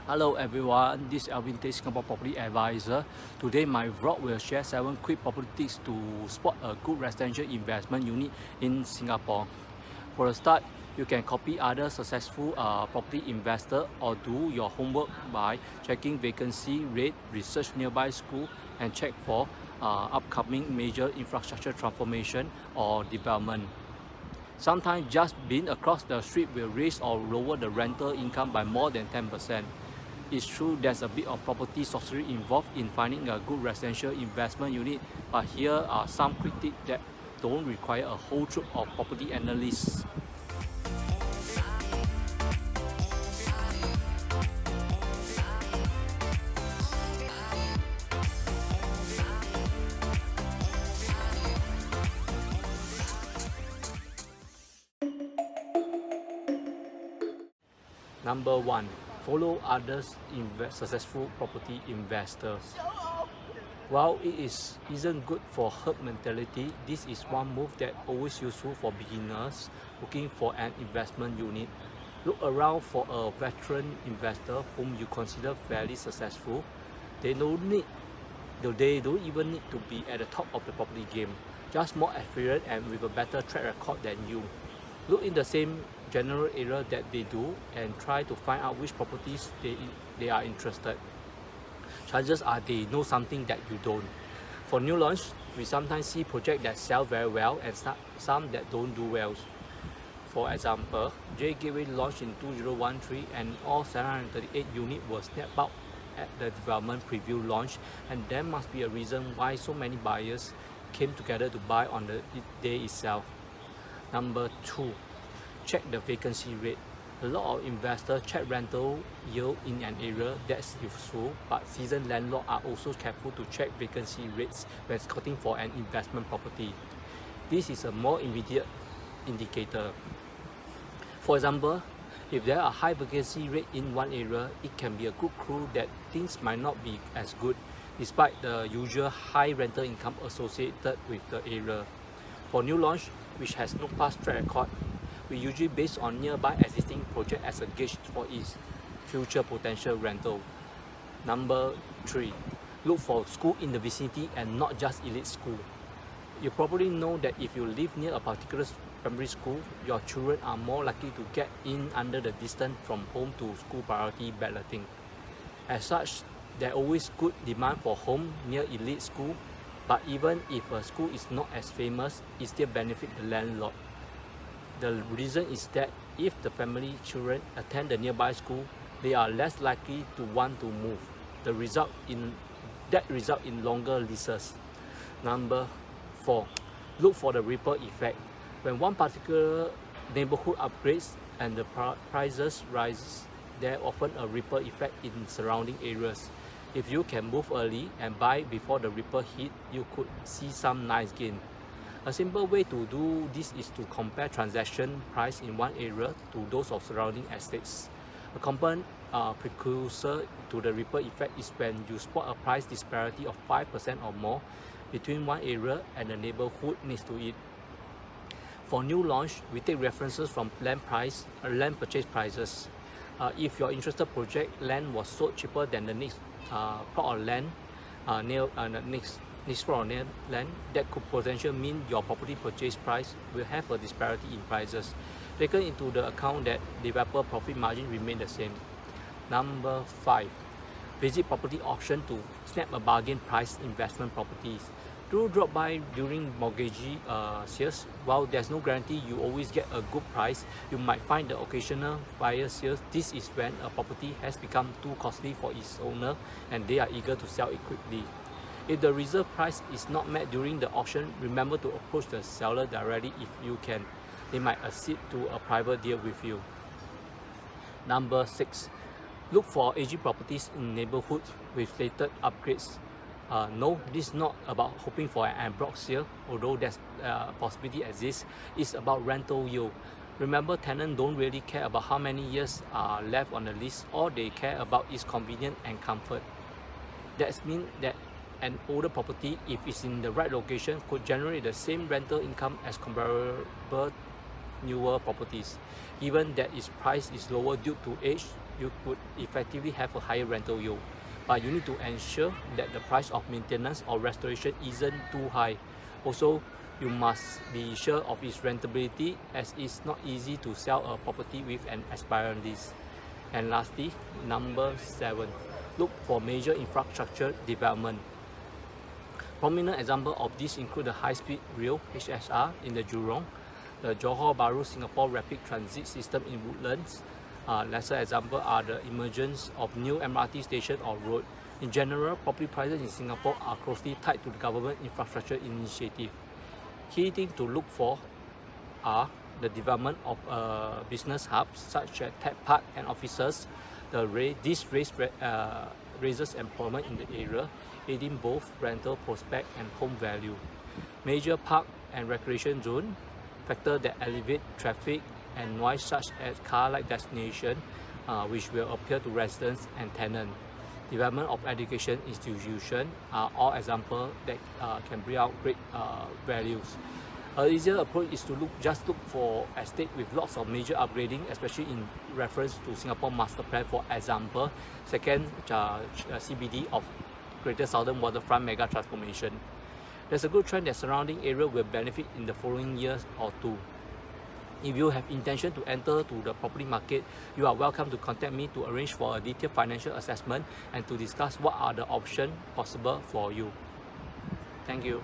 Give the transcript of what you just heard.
Hello everyone, this is Alvin Tay, Singapore Property Advisor. Today my vlog will share 7 quick property tips to spot a good residential investment unit in Singapore. For a start, you can copy other successful property investor or do your homework by checking vacancy rate, research nearby school, and check for upcoming major infrastructure transformation or development. Sometimes just being across the street will raise or lower the rental income by more than 10%. It's true there's a bit of property sorcery involved in finding a good residential investment unit, but here are some quick tips that don't require a whole troop of property analysts. Number 1. Follow others successful property investors. While it isn't good for herd mentality, this is one move that always useful for beginners looking for an investment unit. Look around for a veteran investor whom you consider fairly successful. They don't even need to be at the top of the property game, just more experienced and with a better track record than you. Look in the same general area that they do and try to find out which properties they are interested. Chances are they know something that you don't. For new launch, we sometimes see projects that sell very well and some that don't do well. For example, J Gateway launched in 2013 and all 738 units were snapped up at the development preview launch, and there must be a reason why so many buyers came together to buy on the day itself. Number 2. Check the vacancy rate. A lot of investors check rental yield in an area. That's useful, but seasoned landlords are also careful to check vacancy rates when scouting for an investment property. This is a more immediate indicator. For example, if there are high vacancy rate in one area, it can be a good clue that things might not be as good, despite the usual high rental income associated with the area. For new launch, which has no past track record, we usually base on nearby existing project as a gauge for its future potential rental. Number 3. Look for school in the vicinity and not just elite school. You probably know that if you live near a particular primary school, your children are more likely to get in under the distance from home to school priority balloting. As such, there always good demand for home near elite school, but even if a school is not as famous, it still benefits the landlord. The reason is that if the family children attend the nearby school, they are less likely to want to move. That result in longer leases. Number 4. Look for the ripple effect. When one particular neighborhood upgrades and the prices rise, there is often a ripple effect in surrounding areas. If you can move early and buy before the ripple hit, you could see some nice gain. A simple way to do this is to compare transaction price in one area to those of surrounding estates. A common precursor to the ripple effect is when you spot a price disparity of 5% or more between one area and the neighborhood next to it. For new launch, we take references from land purchase prices. If your interested project land was sold cheaper than the next plot of land near the next plot of land, that could potentially mean your property purchase price will have a disparity in prices. Taken into the account that developer profit margin remain the same. Number 5. Visit property auction to snap a bargain price investment properties. Do drop by during mortgage sales. While there's no guarantee you always get a good price, you might find the occasional buyer sales. This is when a property has become too costly for its owner and they are eager to sell it quickly. If the reserve price is not met during the auction, remember to approach the seller directly if you can. They might accede to a private deal with you. Number 6. Look for aging properties in neighborhoods with slated upgrades. No, this is not about hoping for an en bloc sale, although that possibility exists. It's about rental yield. Remember, tenants don't really care about how many years are left on the lease. All they care about is convenience and comfort. That means that an older property, if it's in the right location, could generate the same rental income as comparable newer properties. Given that its price is lower due to age, you could effectively have a higher rental yield. But you need to ensure that the price of maintenance or restoration isn't too high. Also, you must be sure of its rentability, as it's not easy to sell a property with an expiring lease. And lastly, number 7, look for major infrastructure development. Prominent examples of this include the high-speed rail (HSR) in the Jurong, the Johor Bahru Singapore Rapid Transit System in Woodlands. Lesser examples are the emergence of new MRT station or road. In general, property prices in Singapore are closely tied to the government infrastructure initiative. Key things to look for are the development of business hubs such as tech park and offices. This raises employment in the area, aiding both rental prospect and home value. Major park and recreation zone, factors that elevate traffic and noise such as car-like destination, which will appeal to residents and tenants. Development of education institution are all examples that can bring out great values. An easier approach is to look for estate with lots of major upgrading, especially in reference to Singapore Master Plan. For example, second CBD of Greater Southern Waterfront Mega Transformation. There's a good trend that surrounding area will benefit in the following years or two. If you have intention to enter to the property market, you are welcome to contact me to arrange for a detailed financial assessment and to discuss what are the options possible for you. Thank you.